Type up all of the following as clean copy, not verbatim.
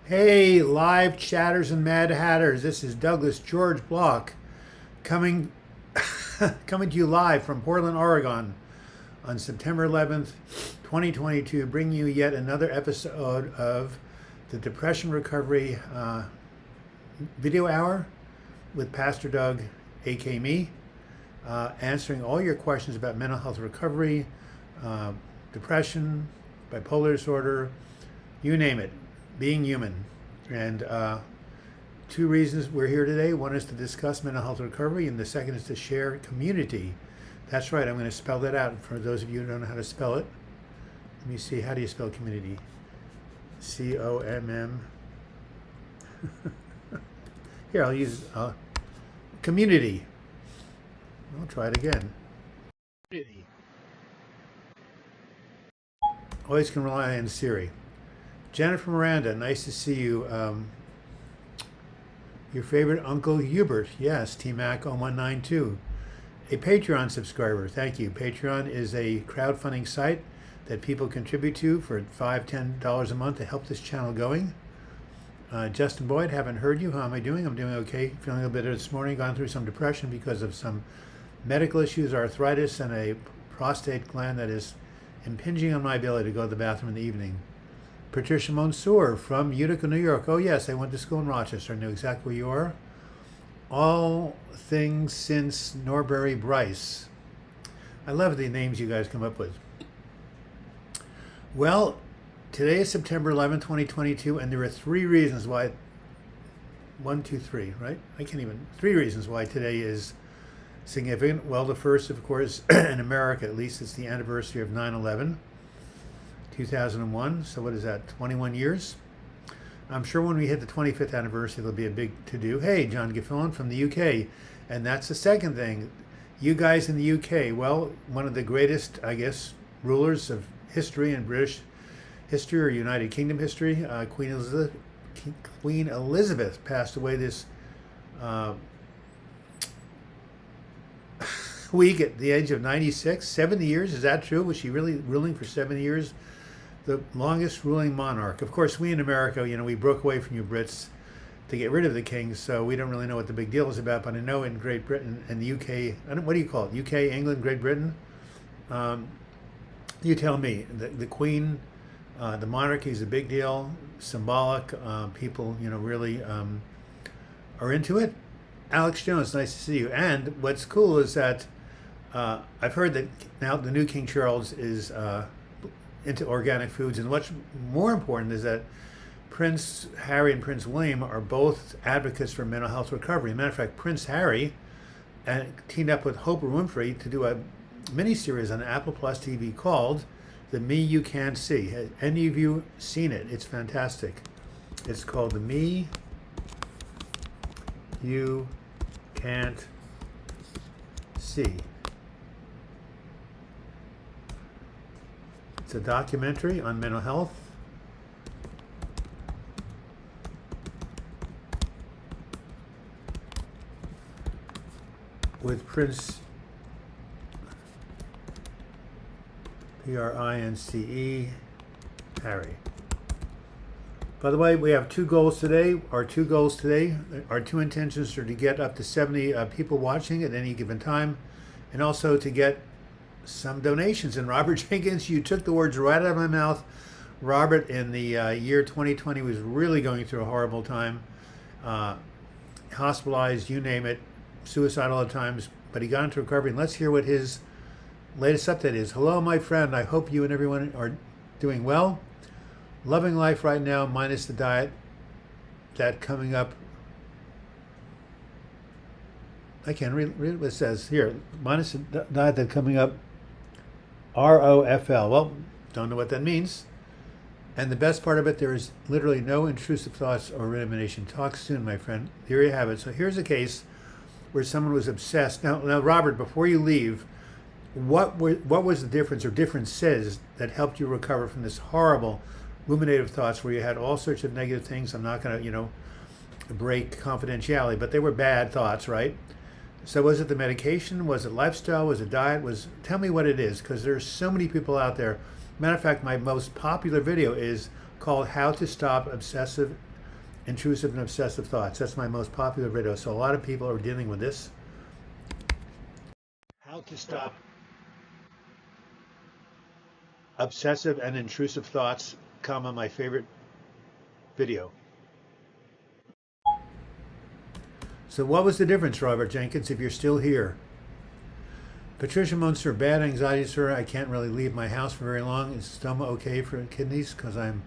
Hey, live chatters and mad hatters. This is Douglas George Bloch coming coming to you live from Portland, Oregon on September 11th, 2022, bringing you yet another episode of the Depression Recovery video hour with Pastor Doug, aka me, answering all your questions about mental health recovery, depression, bipolar disorder, you name it. Being human. And two reasons we're here today. One is to discuss mental health recovery, and the second is to share community. That's right, I'm going to spell that out for those of you who don't know how to spell it. Let me see, how do you spell community? C-O-M-M. Here, I'll use community. I'll try it again. Community. Always can rely on Siri. Jennifer Miranda, nice to see you. Your favorite Uncle Hubert, yes, TMAC0192. A Patreon subscriber, thank you. Patreon is a crowdfunding site that people contribute to for $5, $10 a month to help this channel going. Justin Boyd, haven't heard you. How am I doing? I'm doing okay. Feeling a little better this morning. Gone through some depression because of some medical issues, arthritis, and a prostate gland that is impinging on my ability to go to the bathroom in the evening. Patricia Monsoor from Utica, New York. Oh yes, I went to school in Rochester. I know exactly where you are. All things since Norbury Bryce. I love the names you guys come up with. Well, today is September 11, 2022, and there are three reasons why. 1, 2, 3, right? I can't even. 3 reasons why today is significant. Well, the first, of course, in America, at least, it's the anniversary of 9/11. 2001, so what is that, 21 years? I'm sure when we hit the 25th anniversary, there'll be a big to-do. Hey, John Giffillon from the UK. And that's the second thing. You guys in the UK, well, one of the greatest, I guess, rulers of history in British history or United Kingdom history, Queen Elizabeth passed away this week at the age of 96, 70 years. Is that true? Was she really ruling for 70 years? The longest ruling monarch. Of course, we in America, we broke away from you Brits to get rid of the king, so we don't really know what the big deal is about, but I know in Great Britain and the UK, what do you call it? UK, England, Great Britain? You tell me. The Queen, the monarchy is a big deal, symbolic. People, really are into it. Alex Jones, nice to see you. And what's cool is that I've heard that now the new King Charles is into organic foods, and what's more important is that Prince Harry and Prince William are both advocates for mental health recovery. As a matter of fact, Prince Harry teamed up with Oprah Winfrey to do a mini-series on Apple Plus TV called The Me You Can't See. Have any of you seen it? It's fantastic. It's called The Me You Can't See. It's a documentary on mental health. With Prince Prince Harry. By the way, we have 2 goals today. Our 2 goals today, our 2 intentions are to get up to 70 people watching at any given time, and also to get some donations. And Robert Jenkins, you took the words right out of my mouth. Robert, in the year 2020, was really going through a horrible time. Hospitalized, you name it, suicidal at times, but he got into recovery. And let's hear what his latest update is. Hello, my friend. I hope you and everyone are doing well. Loving life right now, minus the diet. That coming up. I can't read what it says here. Minus the diet that coming up. ROFL. Well, don't know what that means. And the best part of it, there is literally no intrusive thoughts or rumination. Talk soon, my friend. Here you have it. So here's a case where someone was obsessed. Now, Robert, before you leave, what was the difference or differences that helped you recover from this horrible ruminative thoughts where you had all sorts of negative things? I'm not going to, break confidentiality, but they were bad thoughts, right? So was it the medication? Was it lifestyle? Was it diet? Tell me what it is, because there's so many people out there. Matter of fact, my most popular video is called How to Stop Obsessive intrusive and obsessive thoughts. That's my most popular video. So a lot of people are dealing with this. How to stop obsessive and intrusive thoughts, comma, my favorite video. So what was the difference, Robert Jenkins, if you're still here? Patricia Munster, bad anxiety, sir. I can't really leave my house for very long. Is stoma okay for kidneys? Because I'm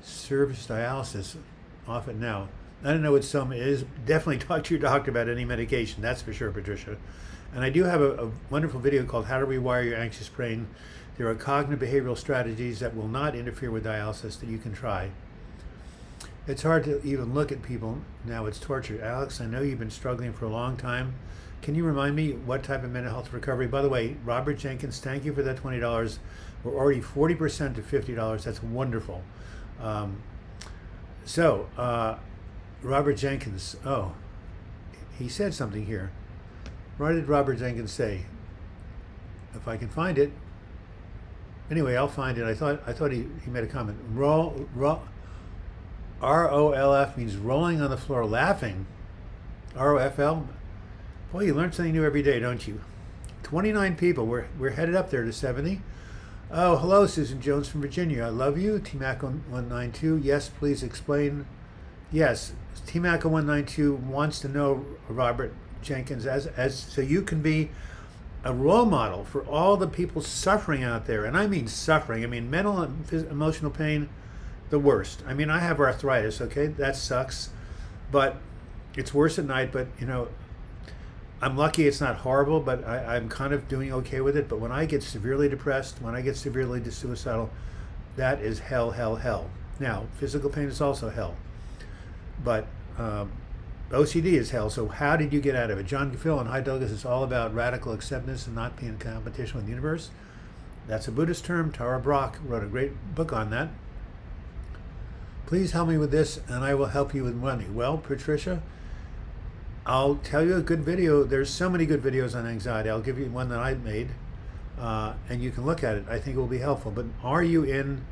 service dialysis off it now. I don't know what stoma is. Definitely talk to your doctor about any medication. That's for sure, Patricia. And I do have a wonderful video called How to Rewire Your Anxious Brain. There are cognitive behavioral strategies that will not interfere with dialysis that you can try. It's hard to even look at people now. It's torture. Alex, I know you've been struggling for a long time. Can you remind me what type of mental health recovery? By the way, Robert Jenkins, thank you for that $20. We're already 40% to $50. That's wonderful. Robert Jenkins. Oh, he said something here. What did Robert Jenkins say? If I can find it. Anyway, I'll find it. I thought he made a comment. ROLF means rolling on the floor laughing. ROFL. Boy, you learn something new every day, don't you? 29 people. We're headed up there to 70. Oh, hello, Susan Jones from Virginia. I love you. TMAC192. Yes, please explain. Yes, TMAC192 wants to know, Robert Jenkins, as so you can be a role model for all the people suffering out there. And I mean suffering. I mean mental and emotional pain, the worst. I mean, I have arthritis, okay? That sucks. But it's worse at night. But, you know, I'm lucky it's not horrible, but I'm kind of doing okay with it. But when I get severely depressed, when I get severely suicidal, that is hell, hell, hell. Now, physical pain is also hell. But OCD is hell. So how did you get out of it? John Giffil and Hi Douglas is all about radical acceptance and not being in competition with the universe. That's a Buddhist term. Tara Brach wrote a great book on that. Please help me with this and I will help you with money. Well, Patricia, I'll tell you a good video. There's so many good videos on anxiety. I'll give you one that I made and you can look at it. I think it will be helpful. But are you in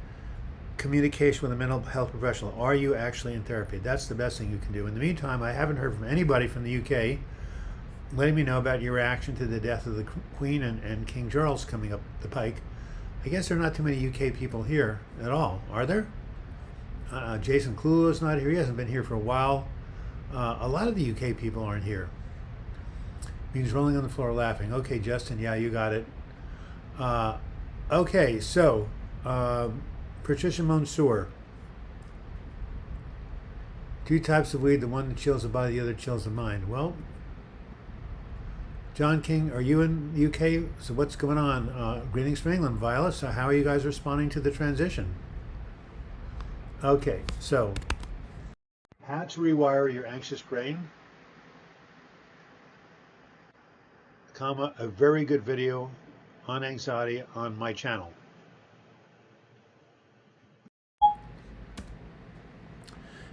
communication with a mental health professional? Are you actually in therapy? That's the best thing you can do. In the meantime, I haven't heard from anybody from the UK letting me know about your reaction to the death of the Queen and King Charles coming up the pike. I guess there are not too many UK people here at all, are there? Jason Clulo's not here. He hasn't been here for a while. A lot of the UK people aren't here. Means rolling on the floor laughing. Okay, Justin, yeah, you got it. Okay, so Patricia Monsoor. 2 types of weed, the one that chills the body, the other chills the mind. Well, John King, are you in the UK? So what's going on? Greetings from England, Violet. So how are you guys responding to the transition? Okay, so how to rewire your anxious brain, comma, a very good video on anxiety on my channel.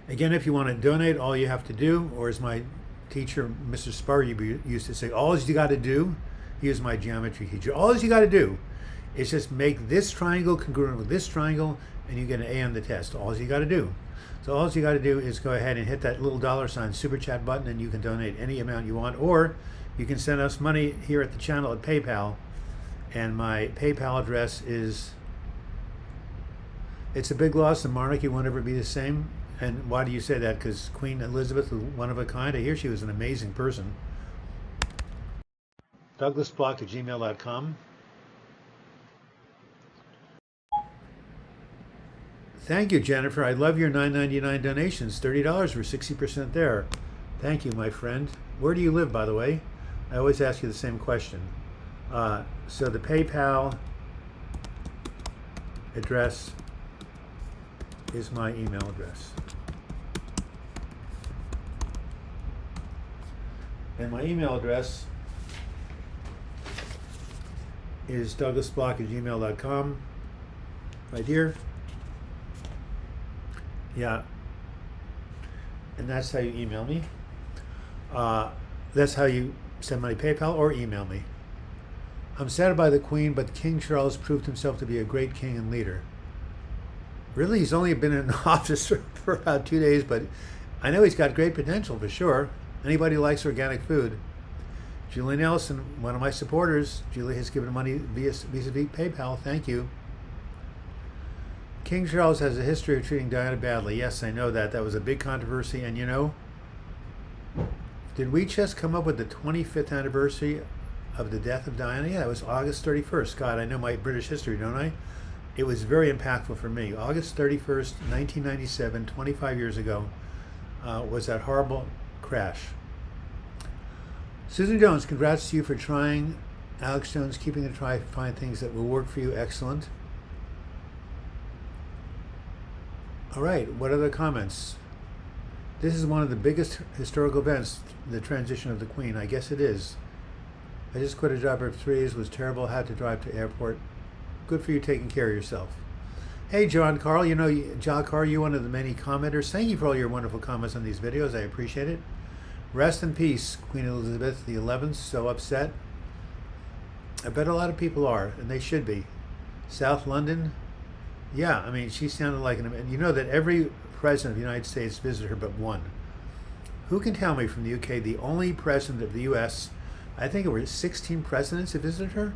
Again, if you want to donate, all you have to do, or as my teacher, Mr. Spargy, used to say, all you got to do, he was my geometry teacher, all you got to do is just make this triangle congruent with this triangle and you get an A on the test. All you got to do. So all you got to do is go ahead and hit that little $ super chat button and you can donate any amount you want, or you can send us money here at the channel at PayPal. And my PayPal address is, it's a big loss. The monarchy won't ever be the same. And why do you say that? Because Queen Elizabeth was one of a kind. I hear she was an amazing person. DouglasBloch@gmail.com. Thank you, Jennifer. I love your $9.99 donations. $30. We're 60% there. Thank you, my friend. Where do you live, by the way? I always ask you the same question. So the PayPal address is my email address. And my email address is douglasbloch@gmail.com. Right here. Yeah. And that's how you email me. That's how you send money, PayPal or email me. I'm saddened by the Queen, but King Charles proved himself to be a great king and leader. Really? He's only been in office for about 2 days, but I know he's got great potential for sure. Anybody who likes organic food. Julie Nelson, one of my supporters. Julie has given money via PayPal. Thank you. King Charles has a history of treating Diana badly. Yes, I know that. That was a big controversy. And you know, did we just come up with the 25th anniversary of the death of Diana? Yeah, it was August 31st. God, I know my British history, don't I? It was very impactful for me. August 31st, 1997, 25 years ago, was that horrible crash. Susan Jones, congrats to you for trying. Alex Jones, keeping to try to find things that will work for you. Excellent. All right, what other comments? This is one of the biggest historical events, the transition of the Queen. I guess it is. I just quit a job for 3 years, was terrible, had to drive to airport. Good for you taking care of yourself. Hey, John Carl, you know, John Carl, you're one of the many commenters. Thank you for all your wonderful comments on these videos. I appreciate it. Rest in peace, Queen Elizabeth XI, so upset. I bet a lot of people are, and they should be. South London, yeah, I mean, she sounded like and you know that every president of the United States visited her but one. Who can tell me from the UK, the only president of the US, I think it were 16 presidents that visited her?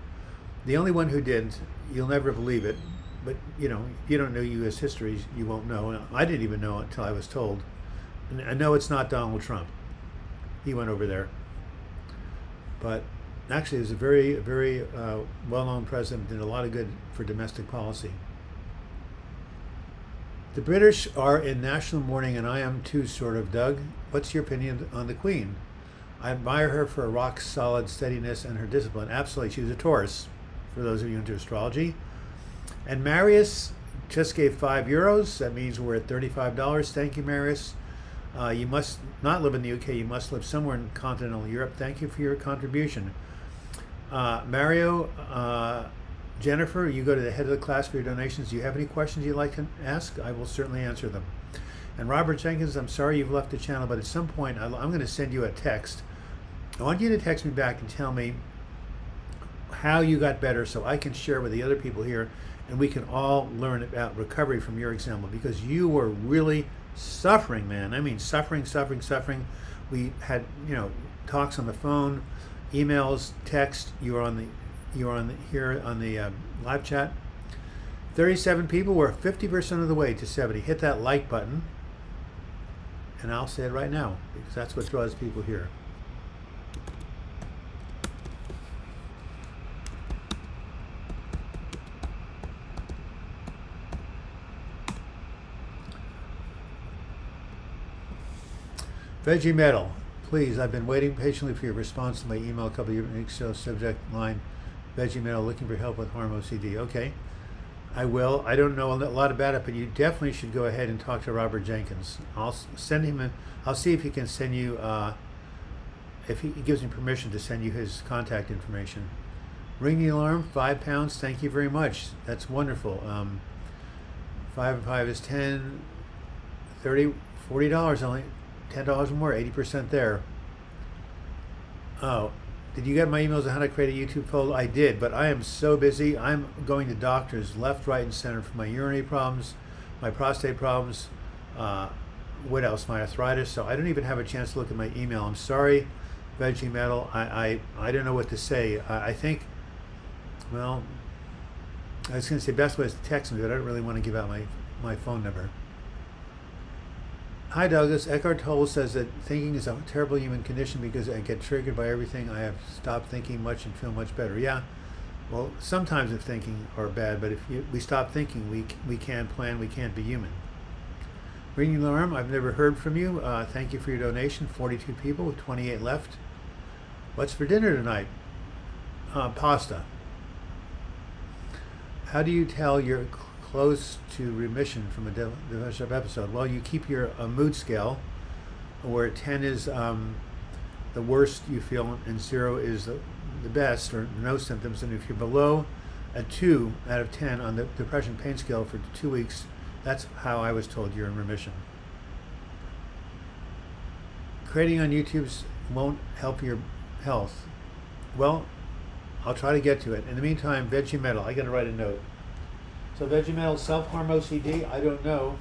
The only one who didn't, you'll never believe it, but you know, if you don't know US history, you won't know. And I didn't even know it until I was told. And I know it's not Donald Trump. He went over there. But actually, he was a very, very well-known president, did a lot of good for domestic policy. The British are in national mourning, and I am too, sort of, Doug. What's your opinion on the Queen? I admire her for a rock-solid steadiness and her discipline. Absolutely, she was a Taurus, for those of you into astrology. And Marius just gave €5. That means we're at $35. Thank you, Marius. You must not live in the UK. You must live somewhere in continental Europe. Thank you for your contribution. Mario, Jennifer, you go to the head of the class for your donations. Do you have any questions you'd like to ask? I will certainly answer them. And Robert Jenkins, I'm sorry you've left the channel, but at some point I'm going to send you a text. I want you to text me back and tell me how you got better so I can share with the other people here and we can all learn about recovery from your example, because you were really suffering, man. I mean, suffering. We had, you know, talks on the phone, emails, text. You were on the here on the live chat. 37 people. We're 50% of the way to 70. Hit that like button, and I'll say it right now because that's what draws people here. Veggie Metal, please, I've been waiting patiently for your response to my email a couple of weeks ago. Subject line, Veggie Metal, looking for help with harm OCD. Okay, I will. I don't know a lot about it, but you definitely should go ahead and talk to Robert Jenkins. I'll send him I'll see if he can send you, if he gives me permission to send you his contact information. Ring the alarm, £5. Thank you very much. That's wonderful. 5 and 5 is 10, 30, $40 only. $10 more, 80% there. Oh, did you get my emails on how to create a YouTube folder? I did, but I am so busy. I'm going to doctors left, right, and center for my urinary problems, my prostate problems, what else? My arthritis. So I don't even have a chance to look at my email. I'm sorry, Veggie Metal. I don't know what to say. I think, well, I was going to say best way is to text me, but I don't really want to give out my phone number. Hi Douglas, Eckhart Tolle says that thinking is a terrible human condition because I get triggered by everything. I have stopped thinking much and feel much better. Yeah, well, sometimes if thinking are bad, but if we stop thinking, we can't plan, we can't be human. Ringing the alarm, I've never heard from you. Thank you for your donation. 42 people with 28 left. What's for dinner tonight? Pasta. How do you tell you're close to remission from a depression episode? Well, you keep your mood scale where 10 is the worst you feel and 0 is the best or no symptoms. And if you're below a 2 out of 10 on the depression pain scale for 2 weeks, that's how I was told you're in remission. Creating on YouTube won't help your health. Well, I'll try to get to it. In the meantime, Veggie Metal, I got to write a note. So Veggie Metal, self-harm OCD, I don't know.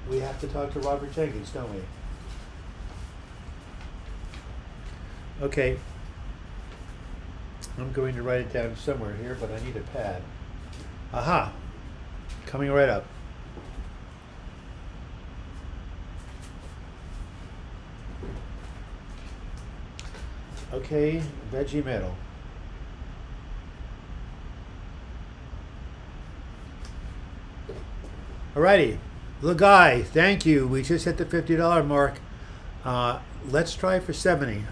we have to talk to Robert Jenkins, don't we? Okay. I'm going to write it down somewhere here, but I need a pad. Aha! Coming right up. Okay, veggie metal. Alrighty, the guy, thank you. We just hit the $50 mark. Let's try for 70.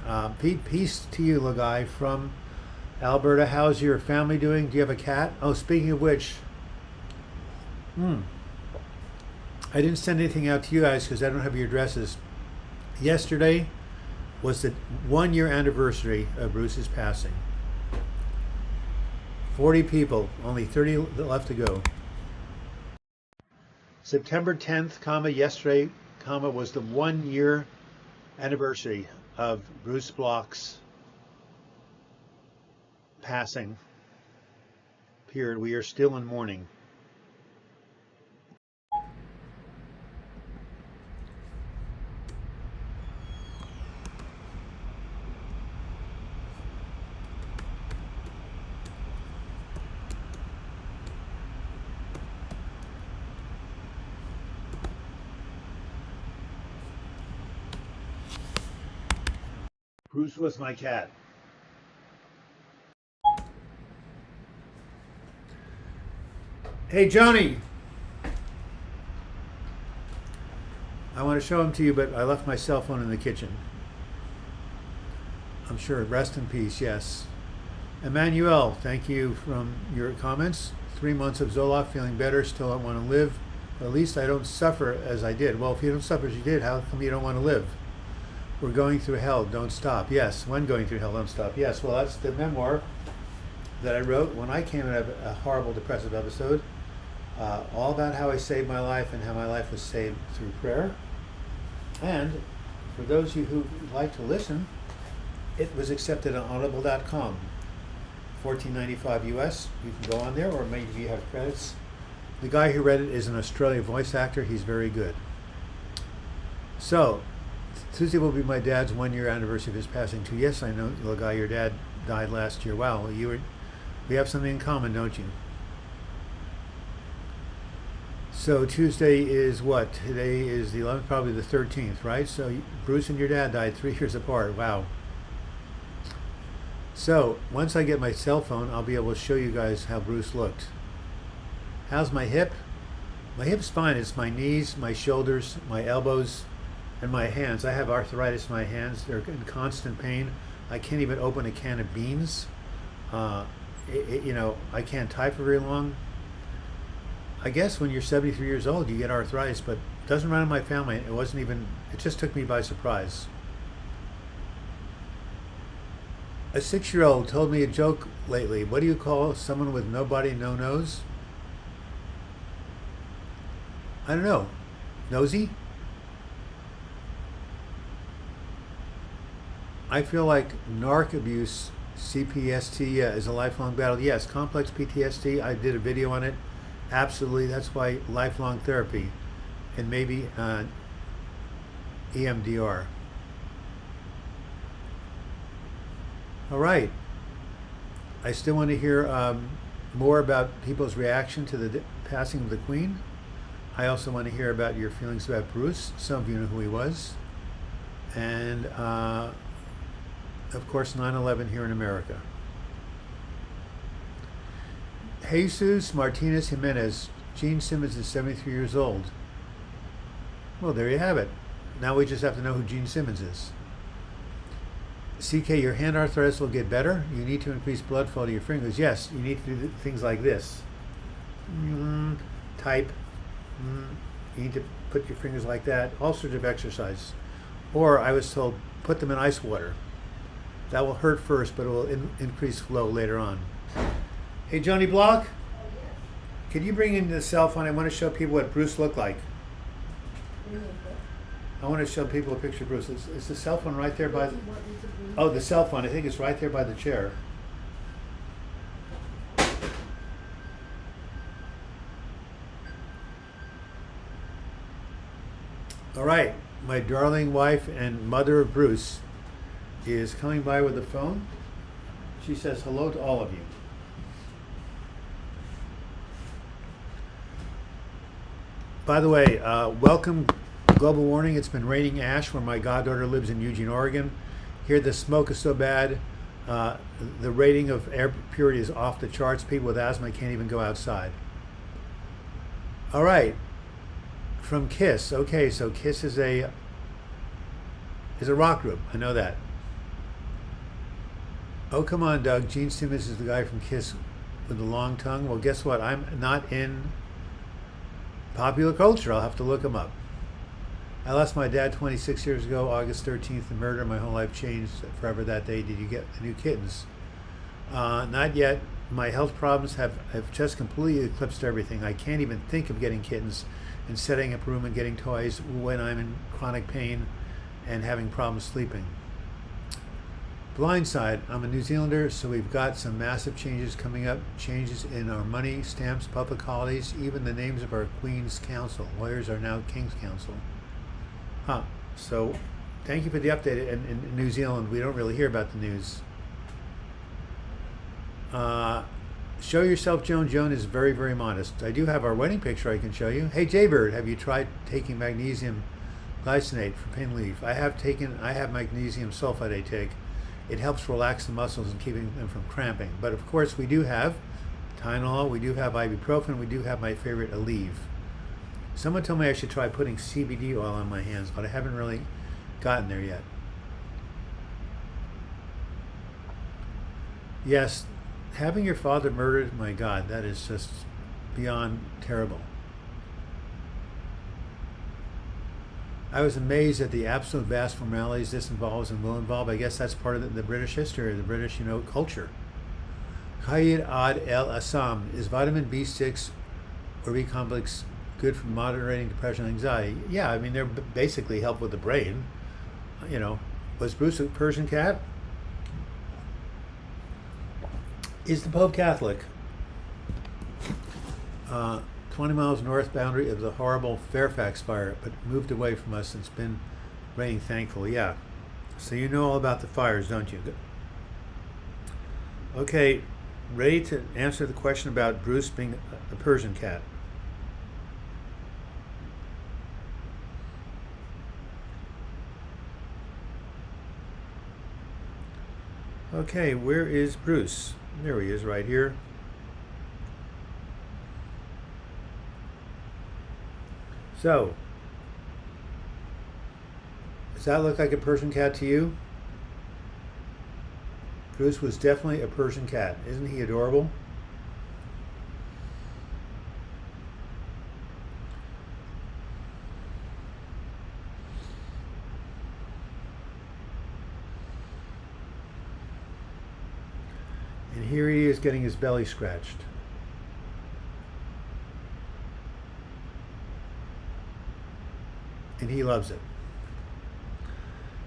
Peace to you, Lagai, from Alberta. How's your family doing? Do you have a cat? Oh, speaking of which, I didn't send anything out to you guys because I don't have your addresses. Yesterday was the 1 year anniversary of Bruce's passing. 40 people, only 30 left to go. September 10th, yesterday, was the 1 year anniversary of Bruce Bloch's passing. Period. We are still in mourning. Bruce was my cat. Hey, Johnny. I want to show him to you, but I left my cell phone in the kitchen. I'm sure. Rest in peace, yes. Emmanuel, thank you from your comments. 3 months of Zoloft, feeling better, still don't want to live. But at least I don't suffer as I did. Well, if you don't suffer as you did, how come you don't want to live? We're going through hell, don't stop. Yes, when going through hell, don't stop. Yes, well, that's the memoir that I wrote when I came out of a horrible depressive episode. All about how I saved my life and how my life was saved through prayer. And for those of you who like to listen, it was accepted on audible.com. $14.95 US. You can go on there, or maybe you have credits. The guy who read it is an Australian voice actor. He's very good. So, Tuesday will be my dad's 1 year anniversary of his passing too. Yes, I know, little guy, your dad died last year. Wow, we have something in common, don't you? So Tuesday is what? Today is the 11th, probably the 13th, right? So Bruce and your dad died 3 years apart. Wow. So once I get my cell phone, I'll be able to show you guys how Bruce looked. How's my hip? My hip's fine. It's my knees, my shoulders, my elbows, and my hands. I have arthritis in my hands. They're in constant pain. I can't even open a can of beans. I can't type for very long. I guess when you're 73 years old, you get arthritis, but it doesn't run in my family. It just took me by surprise. A 6-year-old told me a joke lately. What do you call someone with no body, no nose? I don't know. Nosy? I feel like narc abuse, CPST, is a lifelong battle. Yes, complex PTSD, I did a video on it. Absolutely, that's why lifelong therapy, and maybe EMDR. All right. I still want to hear more about people's reaction to the passing of the Queen. I also want to hear about your feelings about Bruce. Some of you know who he was. And, of course, 9/11 here in America. Jesus Martinez Jimenez. Gene Simmons is 73 years old. Well, there you have it. Now we just have to know who Gene Simmons is. CK, your hand arthritis will get better. You need to increase blood flow to your fingers. Yes, you need to do things like this. Type. You need to put your fingers like that. All sorts of exercise. Or I was told, put them in ice water. That will hurt first, but it will increase flow later on. Hey, Johnny Bloch, could you bring in the cell phone? I want to show people what Bruce looked like. I want to show people a picture of Bruce. Is the cell phone right there by the... Oh, the cell phone. I think it's right there by the chair. All right, my darling wife and mother of Bruce is coming by with the phone. She says hello to all of you. By the way, welcome global warning. It's been raining ash where my goddaughter lives in Eugene, Oregon. Here the smoke is so bad. The rating of air purity is off the charts. People with asthma can't even go outside. All right, from Kiss. Okay, so Kiss is a rock group. I know that. Oh, come on, Doug. Gene Simmons is the guy from Kiss with the long tongue. Well, guess what? I'm not in popular culture. I'll have to look him up. I lost my dad 26 years ago, August 13th, the murder. My whole life changed forever that day. Did you get the new kittens? Not yet. My health problems have just completely eclipsed everything. I can't even think of getting kittens and setting up a room and getting toys when I'm in chronic pain and having problems sleeping. Blindside, I'm a New Zealander, so we've got some massive changes coming up. Changes in our money, stamps, public holidays, even the names of our Queen's Council. Lawyers are now King's Council. Huh. So thank you for the update. In New Zealand, we don't really hear about the news. Show yourself, Joan. Joan is very, very modest. I do have our wedding picture I can show you. Hey, Jaybird, have you tried taking magnesium glycinate for pain relief? I have magnesium sulfate I take. It helps relax the muscles and keeping them from cramping. But of course, we do have Tylenol, we do have ibuprofen, we do have my favorite Aleve. Someone told me I should try putting CBD oil on my hands, but I haven't really gotten there yet. Yes, having your father murdered, my God, that is just beyond terrible. I was amazed at the absolute vast formalities this involves and will involve. I guess that's part of the British history, or the British, culture. Qaid Ad El Assam, is vitamin B6 or B complex good for moderating depression and anxiety? Yeah, I mean, they're basically help with the brain. Was Bruce a Persian cat? Is the Pope Catholic? 20 miles north boundary of the horrible Fairfax fire, but moved away from us. It's been raining, thankfully. Yeah. So you know all about the fires, don't you? Good. Okay, ready to answer the question about Bruce being a Persian cat. Okay, where is Bruce? There he is, right here. So, does that look like a Persian cat to you? Bruce was definitely a Persian cat. Isn't he adorable? And here he is getting his belly scratched. And he loves it.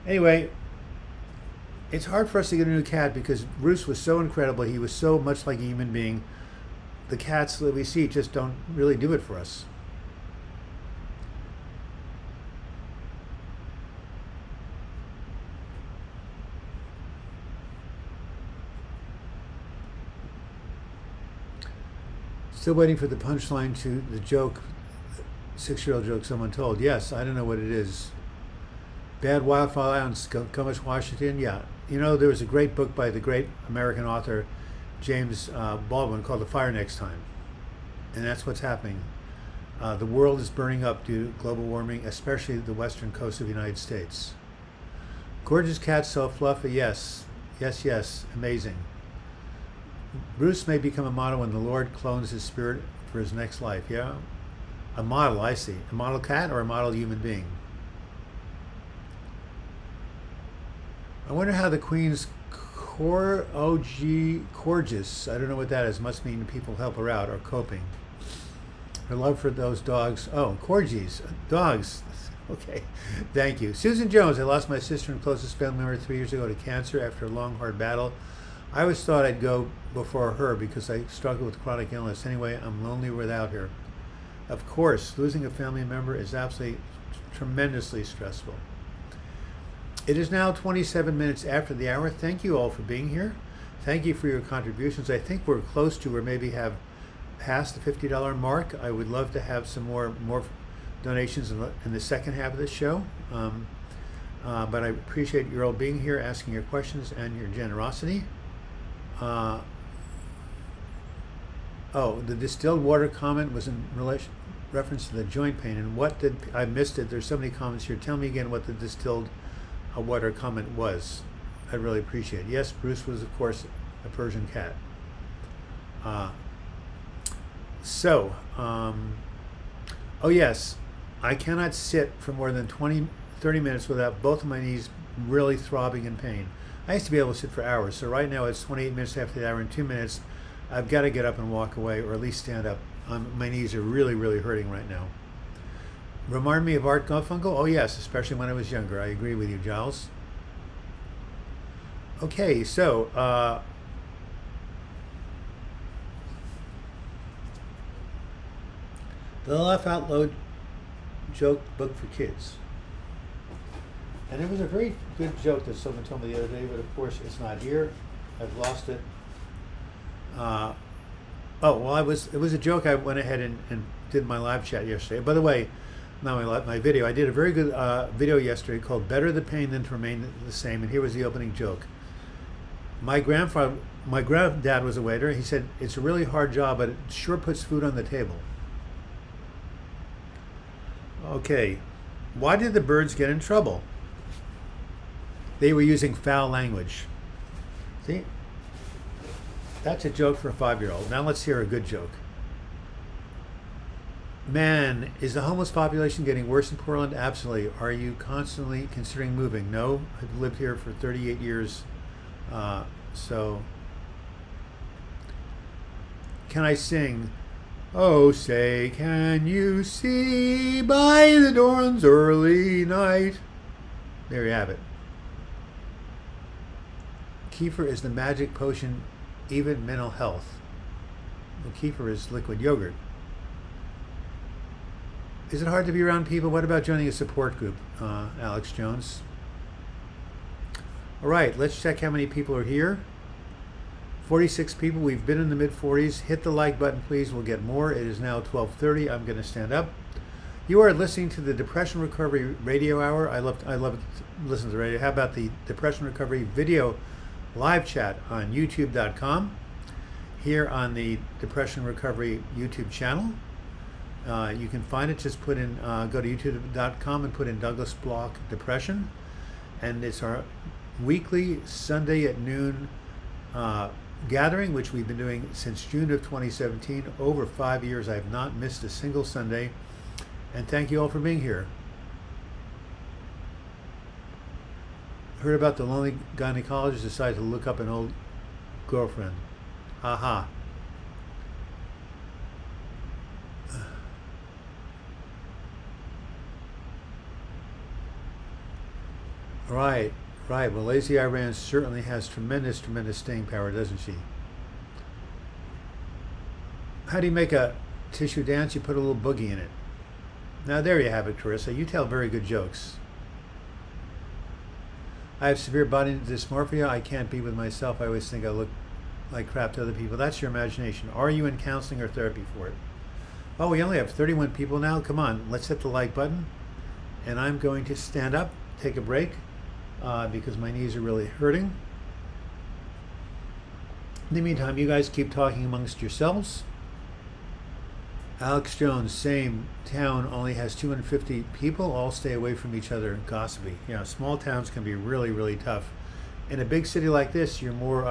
Anyway, it's hard for us to get a new cat because Bruce was so incredible. He was so much like a human being. The cats that we see just don't really do it for us. Still waiting for the punchline to the joke, 6-year-old joke someone told. Yes, I don't know what it is. Bad Wildfire on Scomish, Washington. Yeah. There was a great book by the great American author James Baldwin called The Fire Next Time. And that's what's happening. The world is burning up due to global warming, especially the western coast of the United States. Gorgeous cat, so fluffy. Yes. Yes, yes. Amazing. Bruce may become a model when the Lord clones his spirit for his next life. Yeah? A model, I see. A model cat or a model human being? I wonder how the Queen's Corgis, I don't know what that is, must mean people help her out or coping. Her love for those dogs. Oh, Corgis, dogs. Okay, thank you. Susan Jones, I lost my sister and closest family member 3 years ago to cancer after a long, hard battle. I always thought I'd go before her because I struggle with chronic illness. Anyway, I'm lonely without her. Of course, losing a family member is absolutely tremendously stressful. It is now 27 minutes after the hour. Thank you all for being here. Thank you for your contributions. I think we're close to, or maybe have passed the $50 mark. I would love to have some more donations in the second half of the show. But I appreciate you all being here, asking your questions, and your generosity. The distilled water comment was in reference to the joint pain. And what did I missed it? There's so many comments here. Tell me again what the distilled water comment was. I really appreciate it. Yes, Bruce was, of course, a Persian cat. Oh yes, I cannot sit for more than 30 minutes without both of my knees really throbbing in pain. I used to be able to sit for hours, so right now it's 28 minutes after the hour. In 2 minutes, I've got to get up and walk away, or at least stand up. My knees are really, really hurting right now. Remind me of Art Garfunkel? Oh yes, especially when I was younger. I agree with you, Giles. Okay, so the Laugh Out Loud joke book for kids. And it was a very good joke that someone told me the other day, but of course it's not here. I've lost it. It was a joke. I went ahead and did my live chat yesterday. By the way, not my video. I did a very good video yesterday called Better the Pain Than to Remain the Same, and here was the opening joke. My granddad was a waiter. He said, it's a really hard job, but it sure puts food on the table. Okay, why did the birds get in trouble? They were using foul language. See? That's a joke for a 5-year-old. Now let's hear a good joke. Man, is the homeless population getting worse in Portland? Absolutely. Are you constantly considering moving? No, I've lived here for 38 years. So, can I sing? Oh, say, can you see by the dawn's early night? There you have it. Kefir is the magic potion, even mental health. Well, kefir is liquid yogurt. Is it hard to be around people? What about joining a support group, Alex Jones? All right, let's check how many people are here. 46 people. We've been in the mid-40s. Hit the like button, please. We'll get more. It is now 12:30. I'm going to stand up. You are listening to the Depression Recovery Radio Hour. I love to listen to the radio. How about the Depression Recovery video live chat on YouTube.com? Here on the Depression Recovery YouTube channel. You can find it. Just put in, go to YouTube.com and put in Douglas Bloch Depression. And it's our weekly Sunday at noon gathering, which we've been doing since June of 2017. Over 5 years, I have not missed a single Sunday. And thank you all for being here. Heard about the lonely gynecologist decided to look up an old girlfriend. Haha. Right. Well, Lazy Iran certainly has tremendous staying power, doesn't she? How do you make a tissue dance? You put a little boogie in it. Now, there you have it, Carissa. You tell very good jokes. I have severe body dysmorphia. I can't be with myself. I always think I look like crap to other people. That's your imagination. Are you in counseling or therapy for it? Oh, we only have 31 people now. Come on, let's hit the like button. And I'm going to stand up, take a break. Because my knees are really hurting. In the meantime, you guys keep talking amongst yourselves. Alex Jones, same town, only has 250 people. All stay away from each other, gossipy. Yeah, small towns can be really tough. In a big city like this, you're more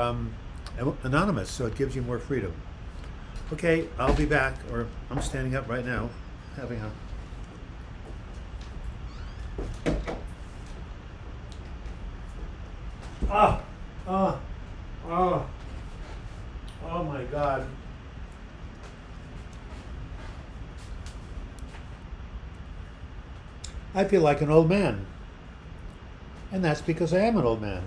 anonymous, so it gives you more freedom. Okay, I'll be back, or I'm standing up right now, having a... Oh my God. I feel like an old man. And that's because I am an old man.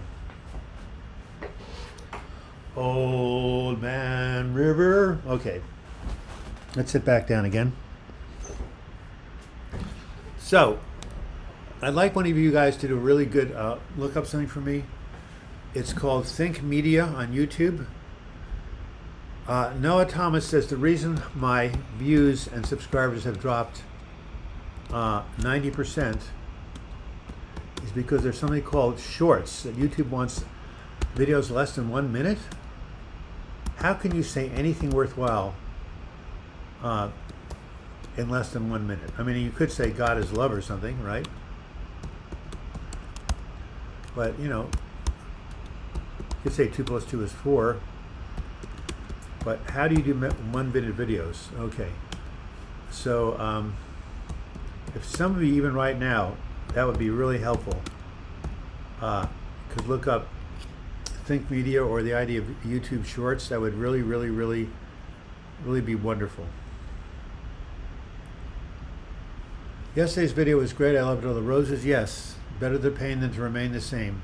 Old Man River. Okay. Let's sit back down again. So, I'd like one of you guys to do a really good look up something for me. It's called Think Media on YouTube. Noah Thomas says the reason my views and subscribers have dropped 90% is because there's something called shorts, that YouTube wants videos less than 1 minute. How can you say anything worthwhile in less than 1 minute? I mean, you could say God is love or something, right? But, you know, you could say 2 + 2 is 4. But how do you do 1 minute videos? Okay. So if some of you, even right now, that would be really helpful. Could look up Think Media or the idea of YouTube Shorts. That would really, really, really, really be wonderful. Yesterday's video was great. I loved all the roses. Yes, better the pain than to remain the same.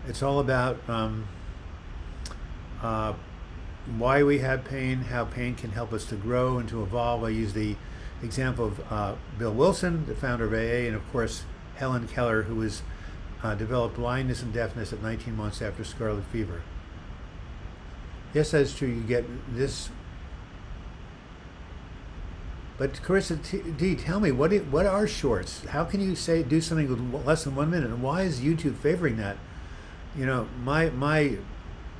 It's all about why we have pain, how pain can help us to grow and to evolve. I use the example of Bill Wilson, the founder of AA, and of course Helen Keller, who was developed blindness and deafness at 19 months after scarlet fever. Yes, that's true. You get this. But Carissa D, tell me, what are shorts? How can you do something with less than 1 minute? And why is YouTube favoring that? You know, my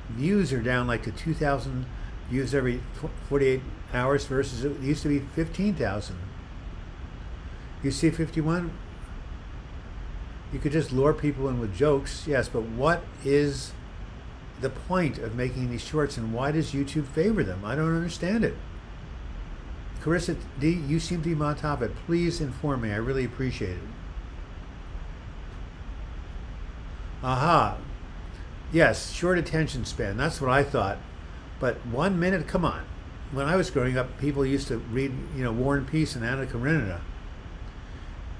views are down like to 2,000 views every 48 hours versus it used to be 15,000. You see 51? You could just lure people in with jokes, yes, but what is the point of making these shorts, and why does YouTube favor them? I don't understand it. Carissa D, you seem to be on top of it. Please inform me. I really appreciate it. Aha. Yes, short attention span. That's what I thought. But 1 minute, come on. When I was growing up, people used to read, you know, War and Peace and Anna Karenina.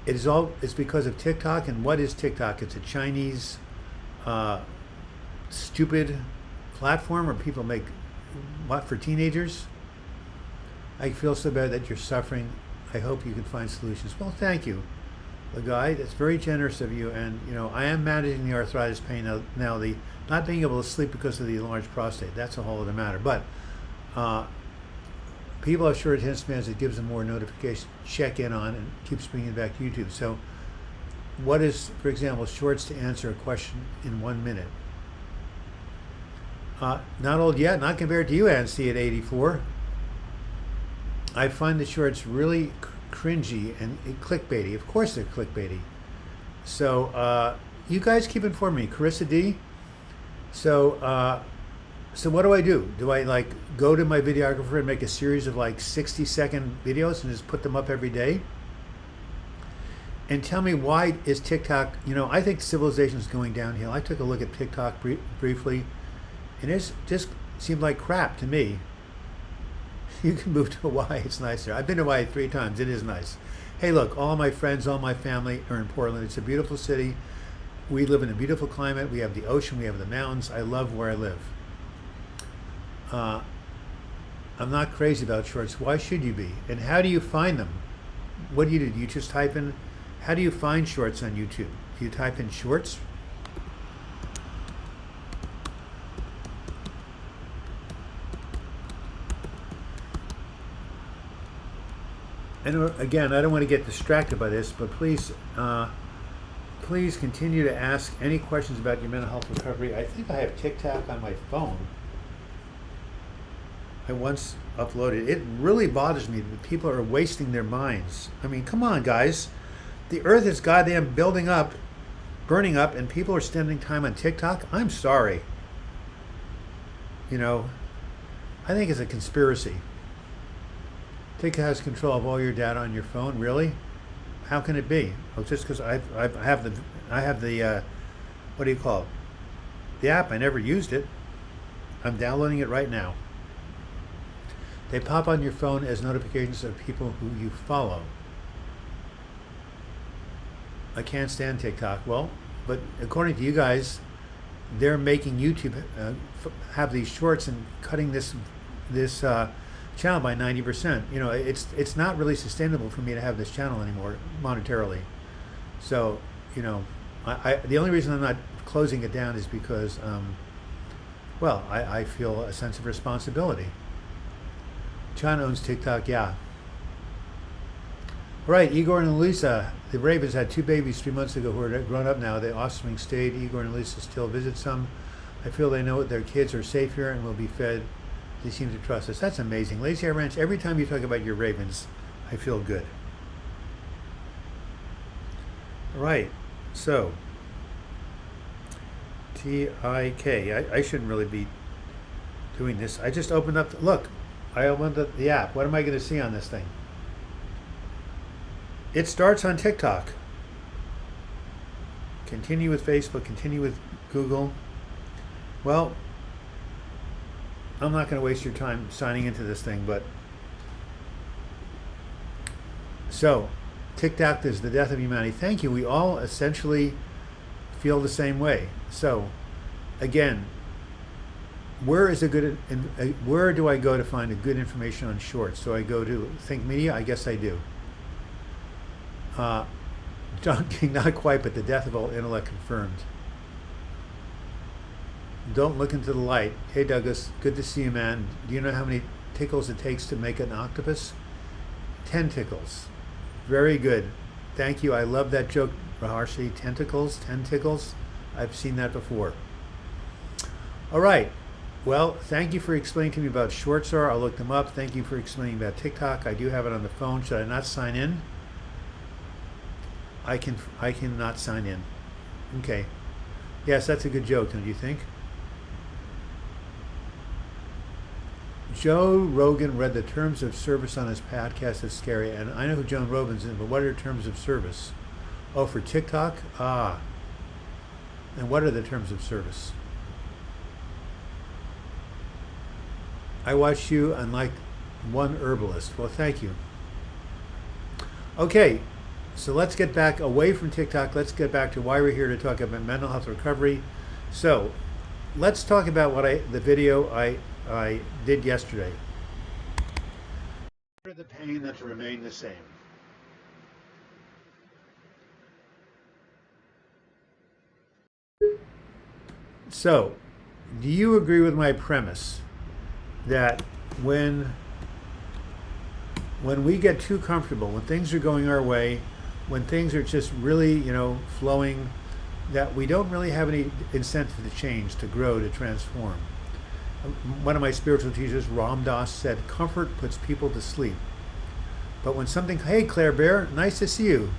It's because of TikTok. And what is TikTok? It's a Chinese stupid platform where people make what for teenagers. I feel so bad that you're suffering. I hope you can find solutions. Well, thank you, the guy. That's very generous of you. And you know, I am managing the arthritis pain now. The not being able to sleep because of the enlarged prostate. That's a whole other matter. But people have short attention spans. It gives them more notifications, check in on, and keeps bringing it back to YouTube. So, what is, for example, shorts to answer a question in 1 minute? Not old yet. Not compared to you, Anstey, at 84. I find the shorts really cringy and clickbaity. Of course they're clickbaity. So you guys keep informing me. Carissa D. So what do I do? Do I like go to my videographer and make a series of like 60-second videos and just put them up every day? And tell me, why is TikTok, you know, I think civilization is going downhill. I took a look at TikTok briefly, and it just seemed like crap to me. You can move to Hawaii, it's nicer. I've been to Hawaii 3 times, it is nice. Hey look, all my friends, all my family are in Portland. It's a beautiful city. We live in a beautiful climate. We have the ocean, we have the mountains. I love where I live. I'm not crazy about shorts. Why should you be? And how do you find them? What do? You just type in, how do you find shorts on YouTube? Do you type in shorts? And again, I don't want to get distracted by this, but please continue to ask any questions about your mental health recovery. I think I have TikTok on my phone. I once uploaded. It really bothers me that people are wasting their minds. I mean, come on, guys. The earth is goddamn burning up, and people are spending time on TikTok. I'm sorry. You know, I think it's a conspiracy. TikTok has control of all your data on your phone. Really? How can it be? Oh, just because I have the what do you call it? The app. I never used it. I'm downloading it right now. They pop on your phone as notifications of people who you follow. I can't stand TikTok. Well, but according to you guys, they're making YouTube have these shorts and cutting this channel by 90%. You know, it's not really sustainable for me to have this channel anymore monetarily. So you know, the only reason I'm not closing it down is because, well, I feel a sense of responsibility. John owns TikTok, yeah. Right, Igor and Elisa. The Ravens had 2 babies 3 months ago who are grown up now. The offspring stayed. Igor and Elisa still visit some. I feel they know their kids are safe here and will be fed. They seem to trust us. That's amazing. Lazy Eye Ranch, every time you talk about your Ravens, I feel good. All right, so TIK. I shouldn't really be doing this. I just opened up, look, I opened up the app. What am I going to see on this thing? It starts on TikTok. Continue with Facebook, continue with Google. Well, I'm not going to waste your time signing into this thing, but so TikTok is the death of humanity. Thank you. We all essentially feel the same way. So again, where do I go to find a good information on shorts? So I go to Think Media. I guess I do. John King, not quite, but the death of all intellect confirmed. Don't look into the light. Hey Douglas, good to see you, man. Do you know how many tickles it takes to make an octopus? 10 tickles. Very good. Thank you. I love that joke, Raharshi. Tentacles, 10 tickles. I've seen that before. All right. Well, thank you for explaining to me about shorts. I'll look them up. Thank you for explaining about TikTok. I do have it on the phone. Should I not sign in? I cannot sign in. Okay. Yes, that's a good joke, don't you think? Joe Rogan read the terms of service on his podcast. It's scary. And I know who Joe Rogan's is, but what are terms of service? Oh, for TikTok? Ah. And what are the terms of service? I watched you unlike one herbalist. Well, thank you. Okay. So let's get back away from TikTok. Let's get back to why we're here to talk about mental health recovery. So let's talk about the video I did yesterday. For the pain that to remain the same. So, do you agree with my premise that when we get too comfortable, when things are going our way, when things are just really, flowing, that we don't really have any incentive to change, to grow, to transform? One of my spiritual teachers, Ram Dass, said, comfort puts people to sleep. But when something, hey Claire Bear, nice to see you.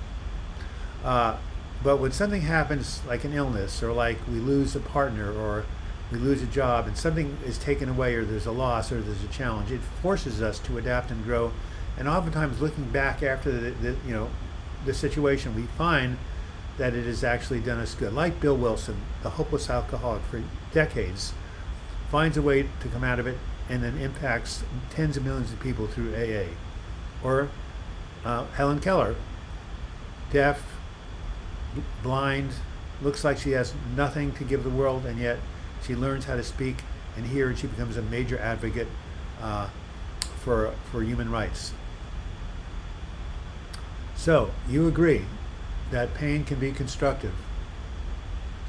But when something happens, like an illness, or like we lose a partner, or we lose a job, and something is taken away, or there's a loss, or there's a challenge, it forces us to adapt and grow. And oftentimes, looking back after the situation, we find that it has actually done us good. Like Bill Wilson, the hopeless alcoholic for decades, finds a way to come out of it and then impacts tens of millions of people through AA. Or Helen Keller, deaf, blind, looks like she has nothing to give the world, and yet she learns how to speak and hear, and she becomes a major advocate for human rights. So, you agree that pain can be constructive.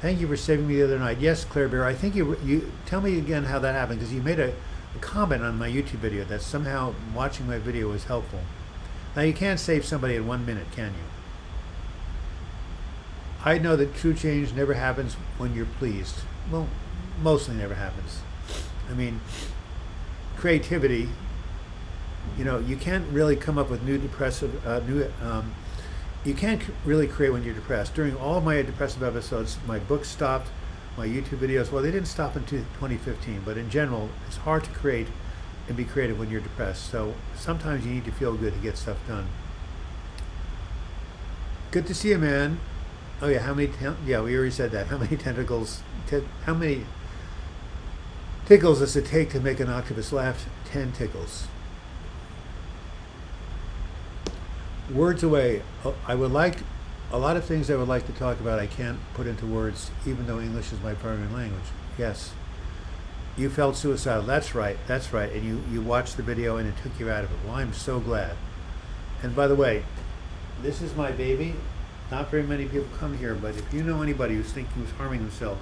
Thank you for saving me the other night. Yes, Claire Bear, I think you tell me again how that happened, because you made a comment on my YouTube video that somehow watching my video was helpful. Now, you can't save somebody in 1 minute, can you? I know that true change never happens when you're pleased. Well, mostly never happens. I mean, creativity, you can't really come up with you can't really create when you're depressed. During all of my depressive episodes, my books stopped, my YouTube videos, well, they didn't stop until 2015, but in general, it's hard to create and be creative when you're depressed. So sometimes you need to feel good to get stuff done. Good to see you, man. Oh yeah, we already said that. How many how many tickles does it take to make an octopus laugh? 10 tickles. Words away. I would like a lot of things I would like to talk about. I can't put into words, even though English is my primary language. Yes. You felt suicidal. That's right. And you watched the video and it took you out of it. Well, I'm so glad. And by the way, this is my baby. Not very many people come here, but if you know anybody who's thinking of harming himself,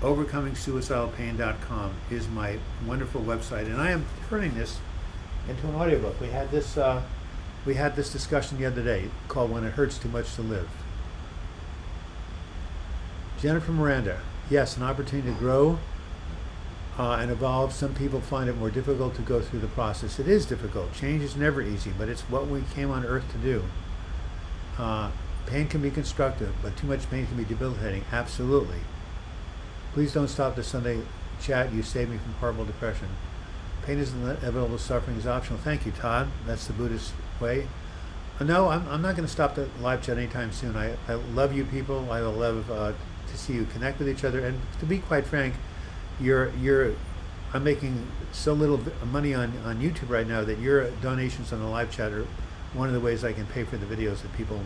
overcomingsuicidalpain.com is my wonderful website, and I am turning this into an audiobook. We had this discussion the other day called "When It Hurts Too Much to Live." Jennifer Miranda, yes, an opportunity to grow and evolve. Some people find it more difficult to go through the process. It is difficult. Change is never easy, but it's what we came on earth to do. Pain can be constructive, but too much pain can be debilitating. Absolutely. Please don't stop the Sunday chat. You saved me from horrible depression. Pain is inevitable. Suffering is optional. Thank you, Todd. That's the Buddhist way. No, I'm not going to stop the live chat anytime soon. I love you people. I love to see you connect with each other. And to be quite frank, I'm making so little money on YouTube right now that your donations on the live chat are one of the ways I can pay for the videos that people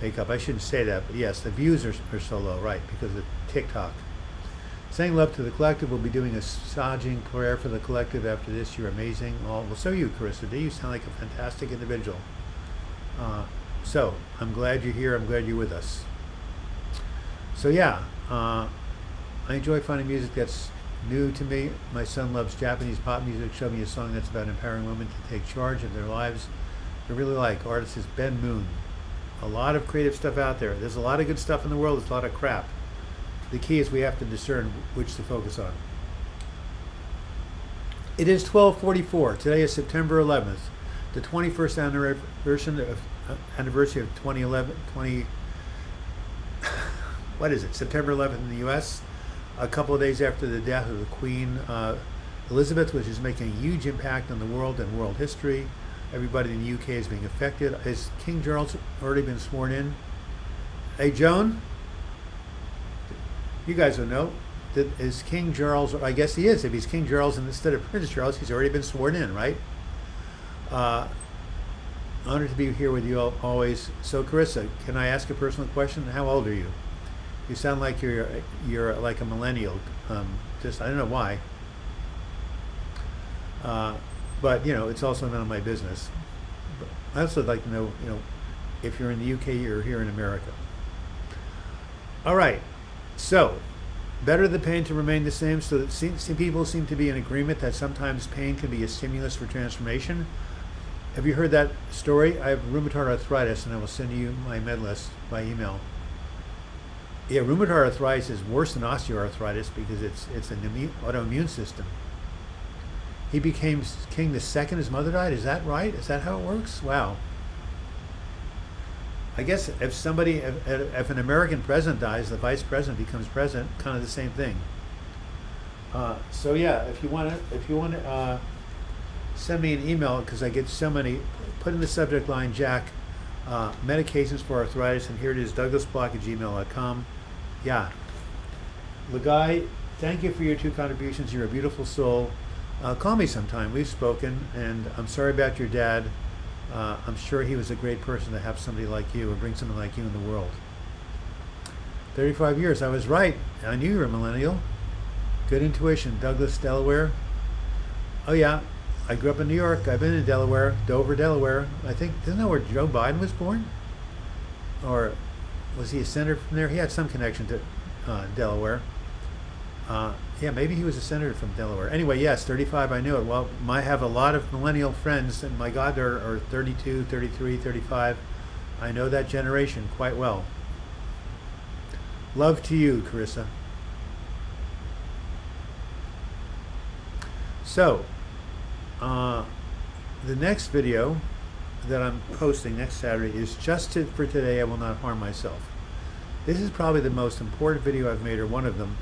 make up. I shouldn't say that, but yes, the views are so low, right, because of TikTok. Saying love to the collective. We'll be doing a massaging prayer for the collective after this. You're amazing. Well, so are you, Carissa. You sound like a fantastic individual. So I'm glad you're here. I'm glad you're with us. So yeah, I enjoy finding music that's new to me. My son loves Japanese pop music. Showed me a song that's about empowering women to take charge of their lives. I really like. Artist is Ben Moon. A lot of creative stuff out there. There's a lot of good stuff in the world. There's a lot of crap. The key is we have to discern which to focus on. It is 12:44. Today is September 11th, the 21st anniversary of 2011. What is it? September 11th in the U.S. A couple of days after the death of the Queen Elizabeth, which is making a huge impact on the world and world history. Everybody in the UK is being affected. Has King Charles already been sworn in? Hey, Joan? You guys don't know. Is King Charles, I guess he is. If he's King Charles instead of Prince Charles, he's already been sworn in, right? Honored to be here with you all, always. So, Carissa, can I ask a personal question? How old are you? You sound like you're like a millennial. I don't know why. But, it's also none of my business. But I also like to know, if you're in the UK or here in America. All right. So, better the pain to remain the same. So that people seem to be in agreement that sometimes pain can be a stimulus for transformation. Have you heard that story? I have rheumatoid arthritis, and I will send you my med list by email. Yeah, rheumatoid arthritis is worse than osteoarthritis because it's an autoimmune system. He became king the second his mother died. Is that right? Is that how it works? Wow. I guess if an American president dies, the vice president becomes president. Kind of the same thing. So yeah, if you want to send me an email, because I get so many. Put in the subject line, Jack, medications for arthritis, and here it is, douglasbloch@gmail.com. Yeah. Lagai, thank you for your 2 contributions. You're a beautiful soul. Call me sometime. We've spoken, and I'm sorry about your dad. I'm sure he was a great person to have somebody like you, or bring somebody like you in the world. 35 years. I was right. I knew you were a millennial. Good intuition. Douglas, Delaware. Oh, yeah. I grew up in New York. I've been in Delaware, Dover, Delaware. I think, isn't that where Joe Biden was born? Or was he a senator from there? He had some connection to Delaware. Yeah, maybe he was a senator from Delaware. Anyway, yes, 35, I knew it. Well, I have a lot of millennial friends, and my God, are 32, 33, 35. I know that generation quite well. Love to you, Carissa. So, the next video that I'm posting next Saturday is for today, I will not harm myself. This is probably the most important video I've made, or one of them.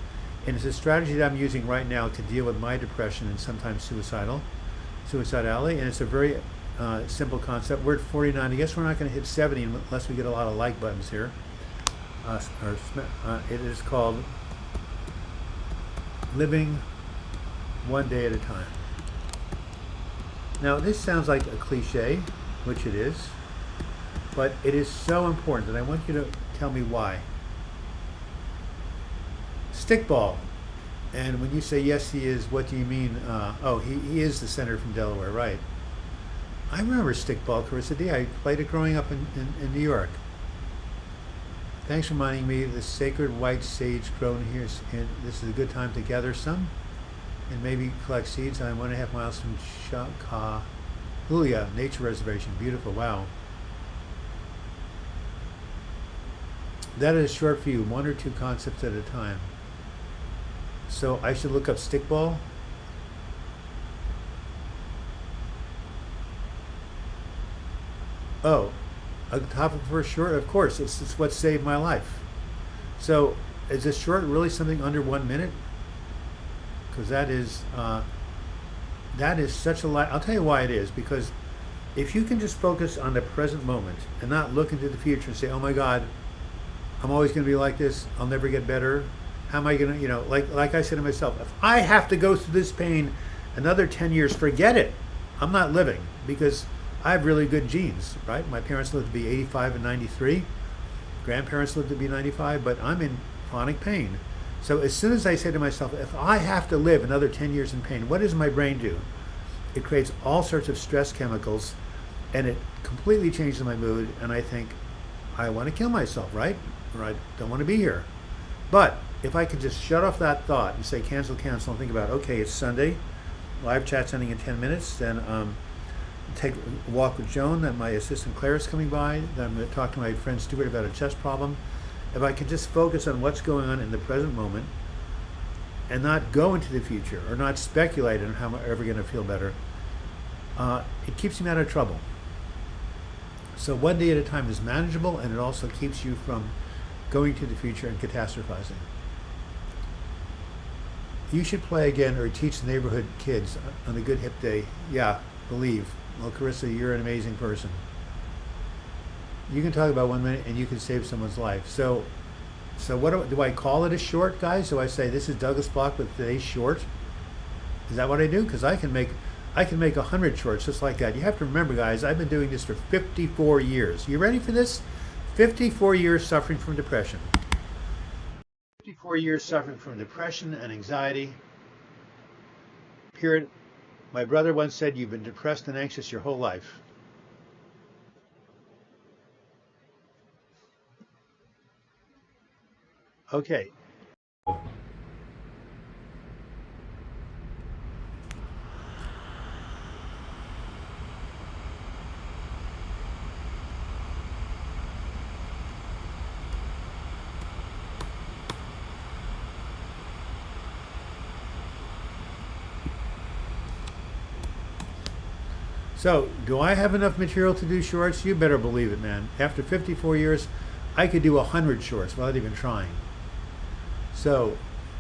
And it's a strategy that I'm using right now to deal with my depression and sometimes suicidality. And it's a very simple concept. We're at 49. I guess we're not going to hit 70 unless we get a lot of like buttons here. It is called Living One Day at a Time. Now, this sounds like a cliche, which it is, but it is so important that I want you to tell me why. Stickball. And when you say, yes, he is, what do you mean? He is the senator from Delaware, right. I remember stickball, Carissa D. I played it growing up in New York. Thanks for reminding me the sacred white sage grown here. And this is a good time to gather some and maybe collect seeds. I'm 1.5 miles from Hulia Nature Reservation. Beautiful. Wow. That is short for you, 1 or 2 concepts at a time. So I should look up stickball. Oh, a topic for a short? Of course, it's what saved my life. So is this short really something under 1 minute? Because that is such a lot. I'll tell you why it is. Because if you can just focus on the present moment and not look into the future and say, oh my God, I'm always going to be like this. I'll never get better. How am I going to, like I said to myself, if I have to go through this pain another 10 years, forget it. I'm not living, because I have really good genes, right? My parents lived to be 85 and 93. Grandparents lived to be 95, but I'm in chronic pain. So as soon as I say to myself, if I have to live another 10 years in pain, what does my brain do? It creates all sorts of stress chemicals, and it completely changes my mood, and I think, I want to kill myself, right? Or I don't want to be here. But if I could just shut off that thought and say cancel, and think about, okay, it's Sunday, live chat's ending in 10 minutes, then take a walk with Joan, then my assistant Claire is coming by, then I'm going to talk to my friend Stuart about a chest problem. If I could just focus on what's going on in the present moment and not go into the future or not speculate on how I'm ever going to feel better, it keeps me out of trouble. So 1 day at a time is manageable, and it also keeps you from going to the future and catastrophizing. You should play again or teach the neighborhood kids on a good hip day. Yeah, believe. Well, Carissa, you're an amazing person. You can talk about 1 minute and you can save someone's life. So what do I call it a short, guys? Do I say this is Douglas Bloch with today's short? Is that what I do? Because I can make 100 shorts just like that. You have to remember, guys, I've been doing this for 54 years. You ready for this? 54 years suffering from depression. 54 years suffering from depression and anxiety. Period. My brother once said, you've been depressed and anxious your whole life. Okay. So, do I have enough material to do shorts? You better believe it, man. After 54 years, I could do 100 shorts without even trying. So,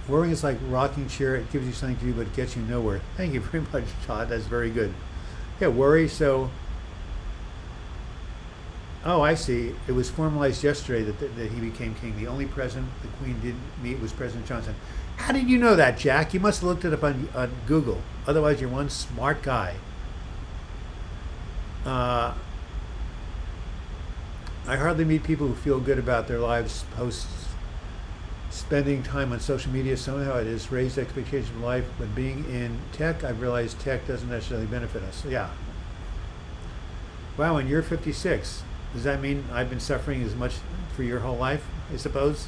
worrying is like a rocking chair. It gives you something to do, but it gets you nowhere. Thank you very much, Todd. That's very good. Yeah, worry. So, oh, I see. It was formalized yesterday that he became king. The only president the Queen didn't meet was President Johnson. How did you know that, Jack? You must have looked it up on Google. Otherwise, you're one smart guy. I hardly meet people who feel good about their lives post spending time on social media. Somehow it has raised expectations of life. But being in tech, I've realized tech doesn't necessarily benefit us. Yeah. Wow, and you're 56. Does that mean I've been suffering as much for your whole life, I suppose?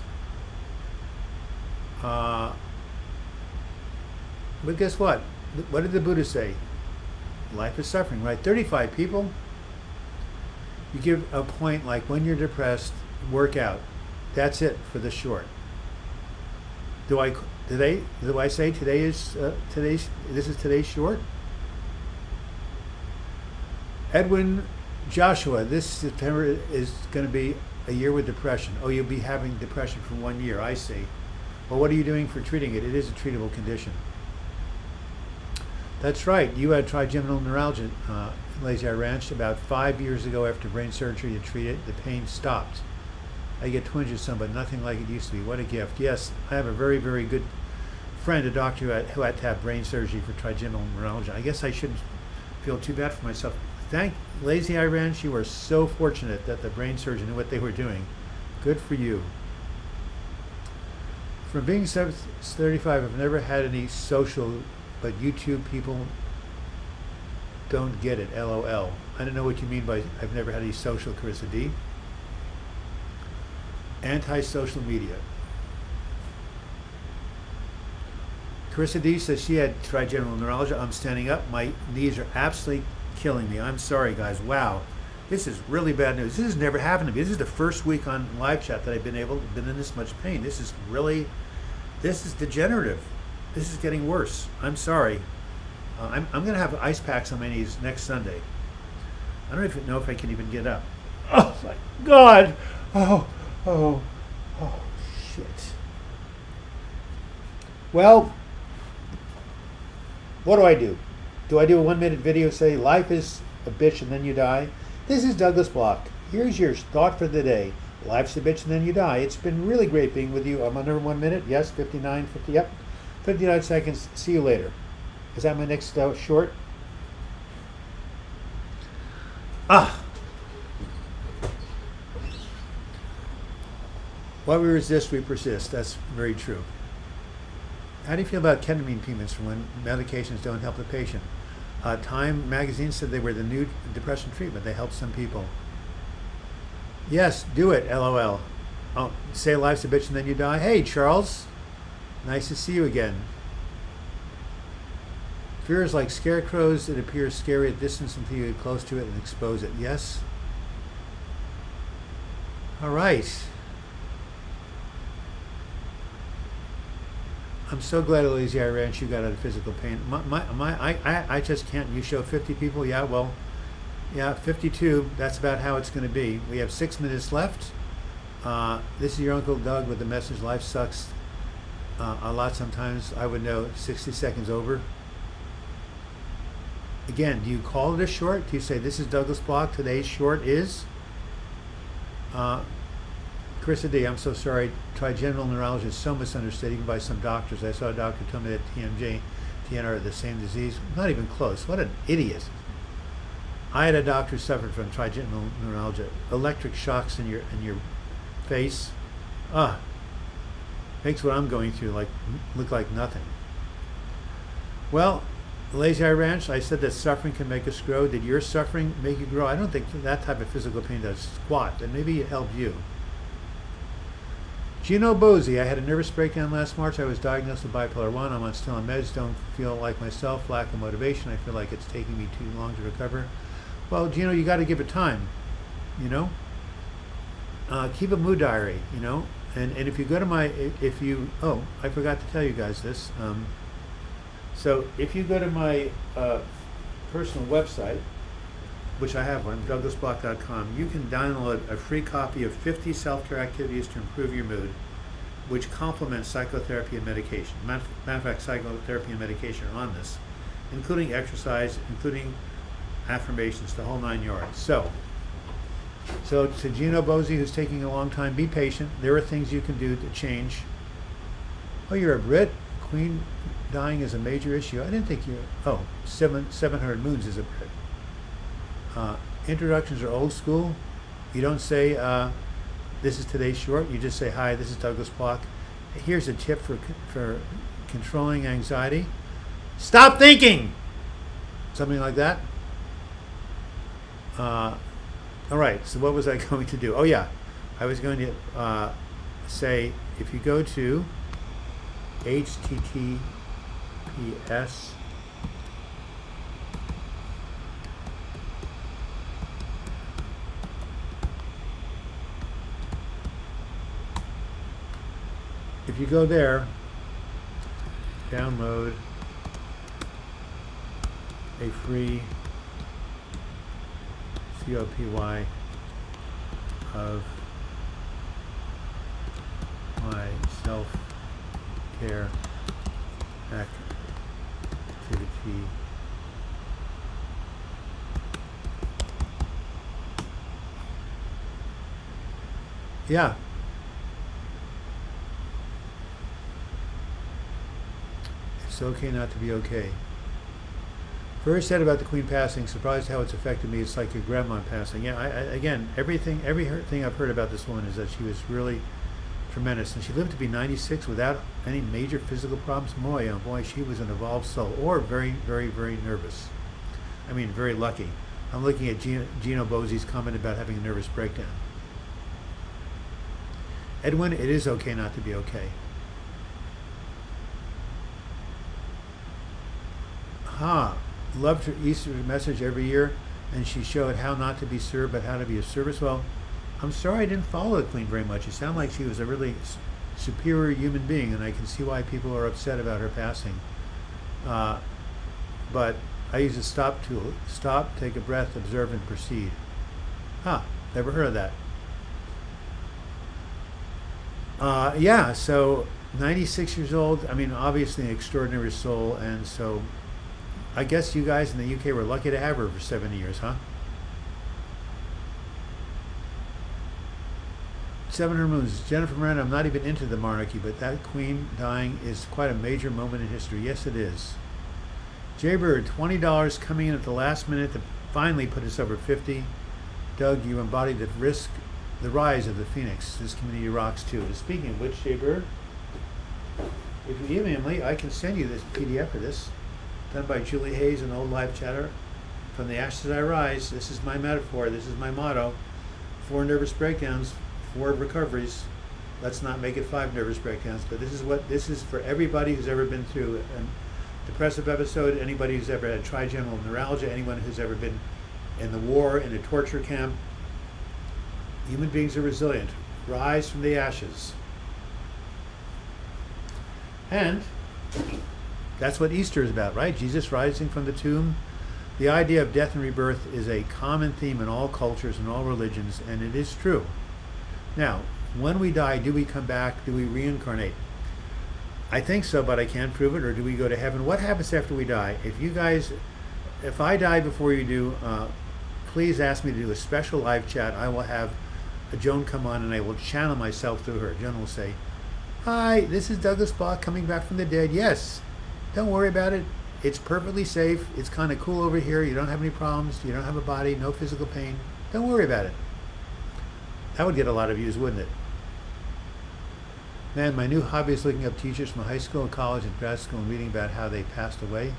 But guess what? What did the Buddha say? Life is suffering, right? 35 people. You give a point like when you're depressed, work out. That's it for the short. Do I say this is today's short? Edwin Joshua, this September is going to be a year with depression. Oh, you'll be having depression for 1 year. I see. Well, what are you doing for treating it? It is a treatable condition. That's right. You had trigeminal neuralgia, Lazy Eye Ranch, about 5 years ago after brain surgery to treat it. The pain stopped. I get twinges some, but nothing like it used to be. What a gift. Yes, I have a very, very good friend, a doctor who had to have brain surgery for trigeminal neuralgia. I guess I shouldn't feel too bad for myself. Thank Lazy Eye Ranch. You are so fortunate that the brain surgeon knew what they were doing. Good for you. From being 35, I've never had any social, but YouTube people don't get it, LOL. I don't know what you mean by I've never had any social, Carissa D. Anti-social media. Carissa D says she had trigeminal neuralgia. I'm standing up. My knees are absolutely killing me. I'm sorry, guys. Wow. This is really bad news. This has never happened to me. This is the first week on live chat that I've been in this much pain. This is degenerative. This is getting worse. I'm sorry. I'm going to have ice packs on my knees next Sunday. I don't even know if I can even get up. Oh my God. Oh, shit. Well, what do? Do I do a 1 minute video say life is a bitch and then you die? This is Douglas Bloch. Here's your thought for the day. Life's a bitch and then you die. It's been really great being with you. I'm under 1 minute. Yes, 59, 50. Yep. 59 seconds. See you later. Is that my next short? While we resist, we persist. That's very true. How do you feel about ketamine payments for when medications don't help the patient? Time magazine said they were the new depression treatment. They helped some people. Yes, do it, LOL. Oh, say life's a bitch and then you die. Hey, Charles. Nice to see you again. Fear is like scarecrows. It appears scary at distance until you get close to it and expose it. Yes? All right. I'm so glad, Lazy Eye Ranch, you got out of physical pain. I just can't. You show 50 people? Yeah, well, yeah, 52. That's about how it's going to be. We have 6 minutes left. This is your Uncle Doug with the message, life sucks a lot sometimes. I would know 60 seconds over. Again, do you call it a short? Do you say, this is Douglas Bloch, today's short is? Carissa D, I'm so sorry. Trigeminal neuralgia is so misunderstood even by some doctors. I saw a doctor tell me that TMJ, TNR are the same disease. Not even close. What an idiot. I had a doctor who suffered from trigeminal neuralgia. Electric shocks in your face. Makes what I'm going through look like nothing. Well, Lazy Eye Ranch, I said that suffering can make us grow. Did your suffering make you grow? I don't think that type of physical pain does squat, and maybe it helped you. Gino Bosey, I had a nervous breakdown last March. I was diagnosed with bipolar 1. I'm still on meds. Don't feel like myself. Lack of motivation. I feel like it's taking me too long to recover. Well, Gino, you got to give it time. Keep a mood diary. And if you go to I forgot to tell you guys this. So if you go to my personal website, which I have one, douglasbloch.com, you can download a free copy of 50 self-care activities to improve your mood, which complement psychotherapy and medication. Matter of fact, psychotherapy and medication are on this, including exercise, including affirmations, the whole 9 yards. So to Gino Bosey, who's taking a long time, be patient. There are things you can do to change. Oh, you're a Brit? Queen dying is a major issue. I didn't think 700 Moons is a Brit. Introductions are old school. You don't say, this is today's short. You just say, hi, this is Douglas Bloch. Here's a tip for controlling anxiety. Stop thinking! Something like that. All right, so what was I going to do? Oh, yeah. I was going to say, if you go to https if you go there, download a free COPY of my self-care activity yeah. It's okay not to be okay. Very sad about the Queen passing. Surprised how it's affected me. It's like your grandma passing. Yeah, again, everything I've heard about this woman is that she was really tremendous, and she lived to be 96 without any major physical problems. Boy, oh boy, she was an evolved soul, or very, very, very nervous. I mean, very lucky. I'm looking at Gino Bosey's comment about having a nervous breakdown. Edwin, it is okay not to be okay. Ha, loved her Easter message every year, and she showed how not to be served, but how to be of service. Well, I'm sorry I didn't follow the Queen very much. It sounded like she was a really superior human being, and I can see why people are upset about her passing. But I use a stop tool. Stop, take a breath, observe, and proceed. Huh, never heard of that. Yeah, so 96 years old. I mean, obviously an extraordinary soul, and so I guess you guys in the UK were lucky to have her for 70 years, huh? 700 Moons. Jennifer Miranda, I'm not even into the monarchy, but that queen dying is quite a major moment in history. Yes, it is. Jaybird, $20 coming in at the last minute to finally put us over 50. Doug, you embodied the rise of the phoenix. This community rocks too. And speaking of which, Jaybird, if you email me, I can send you this PDF of this, done by Julie Hayes, an old live chatter. From the ashes I rise. This is my metaphor. This is my motto. 4 nervous breakdowns, 4 recoveries. Let's not make it 5 nervous breakdowns. But this is for everybody who's ever been through a depressive episode, anybody who's ever had trigeminal neuralgia, anyone who's ever been in the war, in a torture camp. Human beings are resilient. Rise from the ashes. And that's what Easter is about, right? Jesus rising from the tomb. The idea of death and rebirth is a common theme in all cultures and all religions, and it is true. Now, when we die, do we come back? Do we reincarnate? I think so, but I can't prove it. Or do we go to heaven? What happens after we die? If I die before you do, please ask me to do a special live chat. I will have Joan come on and I will channel myself through her. Joan will say, "Hi, this is Douglas Bloch coming back from the dead. Yes, don't worry about it. It's perfectly safe. It's kind of cool over here. You don't have any problems. You don't have a body, no physical pain. Don't worry about it." That would get a lot of views, wouldn't it? Man, my new hobby is looking up teachers from high school, college, and grad school and reading about how they passed away.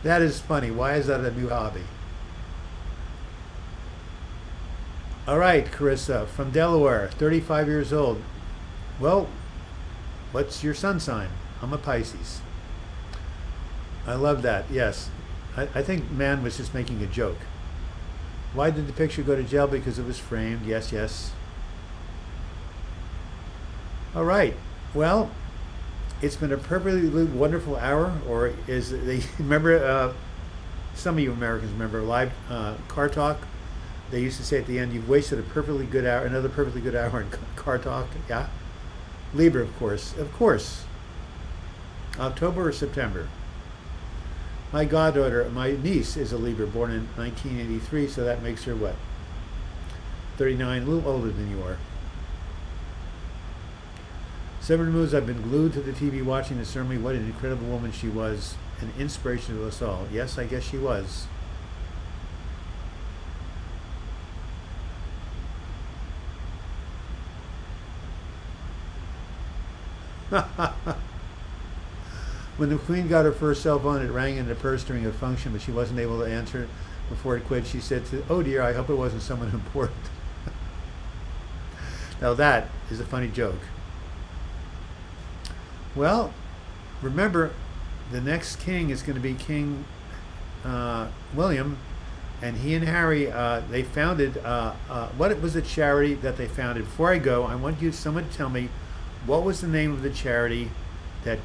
That is funny. Why is that a new hobby? All right, Carissa from Delaware, 35 years old. Well, what's your sun sign? I'm a Pisces. I love that. Yes. I think man was just making a joke. Why did the picture go to jail? Because it was framed. Yes, yes. All right. Well, it's been a perfectly wonderful hour. Or is they remember? Some of you Americans remember live car talk. They used to say at the end, "You've wasted a perfectly good hour, another perfectly good hour in car talk." Yeah. Libra, of course. Of course. October or September. My goddaughter, my niece, is a Libra, born in 1983, so that makes her what? 39, a little older than you are. 7 Moons, I've been glued to the TV watching the ceremony. What an incredible woman she was, an inspiration to us all. Yes, I guess she was. When the Queen got her first cell phone, it rang in the purse during a function, but she wasn't able to answer it before it quit. She said, "Oh dear, I hope it wasn't someone important." Now that is a funny joke. Well, remember, the next king is going to be King William, and he and Harry, they founded, what was the charity that they founded? Before I go, I want someone to tell me, what was the name of the charity that...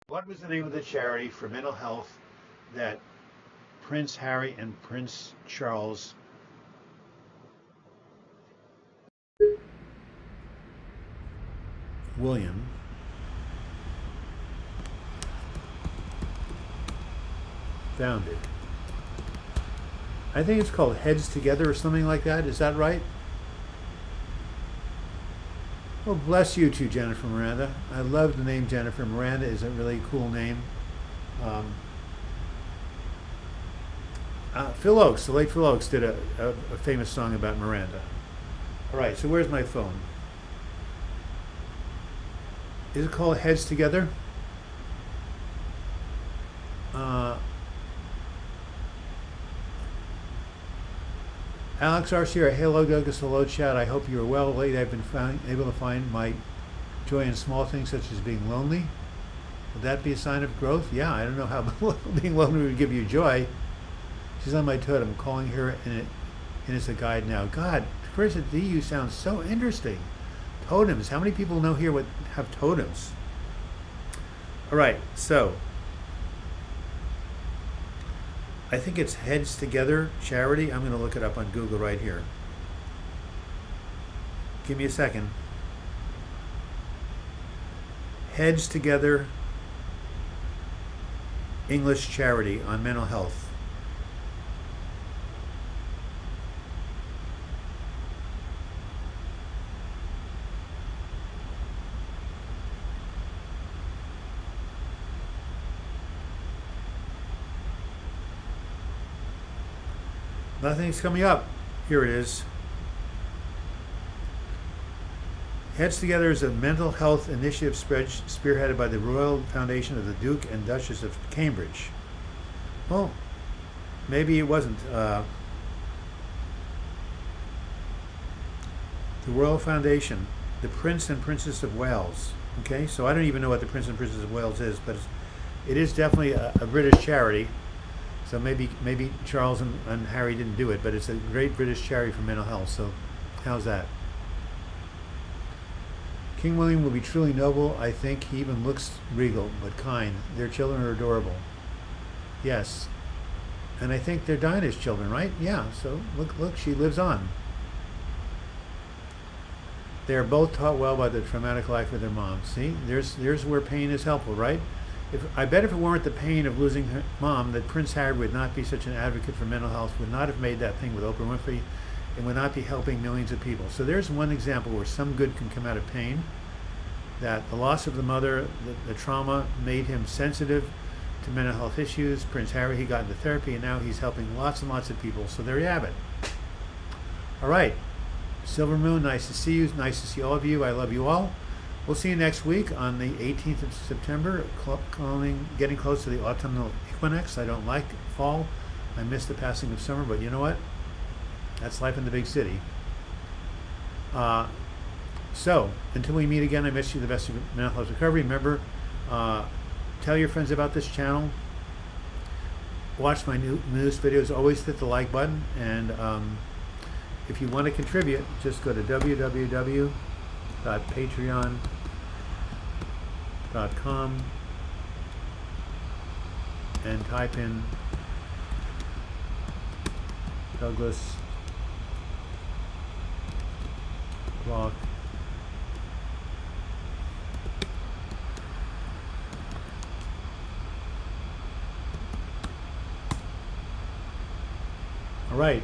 what was the name of the charity for mental health that Prince Harry and Prince Charles William founded? I think it's called Heads Together or something like that. Is that right? Well, bless you too, Jennifer Miranda. I love the name Jennifer. Miranda is a really cool name. Phil Oakes, the late Phil Oakes, did a famous song about Miranda. All right, so where's my phone? Is it called Heads Together? Alex Arcier, hello Douglas, hello chat. I hope you are well. Late I've been able to find my joy in small things such as being lonely. Would that be a sign of growth? Yeah, I don't know how being lonely would give you joy. She's on my totem, calling her, and it's a guide now. God, Carissa D, you sound so interesting. Totems. How many people know here what have totems? All right, so I think it's Heads Together Charity. I'm going to look it up on Google right here. Give me a second. Heads Together English Charity on mental health. Nothing's coming up. Here it is. Heads Together is a mental health initiative spearheaded by the Royal Foundation of the Duke and Duchess of Cambridge. Well, maybe it wasn't. The Royal Foundation, the Prince and Princess of Wales. Okay, so I don't even know what the Prince and Princess of Wales is, but it is definitely a British charity. So maybe Charles and Harry didn't do it, but it's a great British charity for mental health. So how's that? King William will be truly noble. I think he even looks regal, but kind. Their children are adorable. Yes. And I think they're Dinah's children, right? Yeah, so look, she lives on. They are both taught well by the traumatic life of their mom. See, there's where pain is helpful, right? I bet if it weren't the pain of losing her mom, that Prince Harry would not be such an advocate for mental health, would not have made that thing with Oprah Winfrey, and would not be helping millions of people. So there's one example where some good can come out of pain, that the loss of the mother, the trauma made him sensitive to mental health issues. Prince Harry, he got into therapy, and now he's helping lots and lots of people. So there you have it. All right. Silver Moon, nice to see you. Nice to see all of you. I love you all. We'll see you next week on the 18th of September, getting close to the autumnal equinox. I don't like fall. I miss the passing of summer, but you know what? That's life in the big city. So, until we meet again, I wish you the best of mental health recovery. Remember, tell your friends about this channel. Watch my newest videos. Always hit the like button. And if you want to contribute, just go to www.patreon.com and type in Douglas Bloch. All right.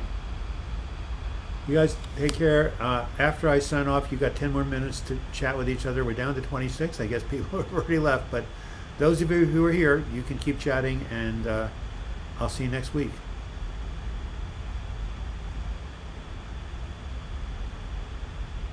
You guys take care. After I sign off, you got 10 more minutes to chat with each other. We're down to 26. I guess people have already left. But those of you who are here, you can keep chatting, and I'll see you next week.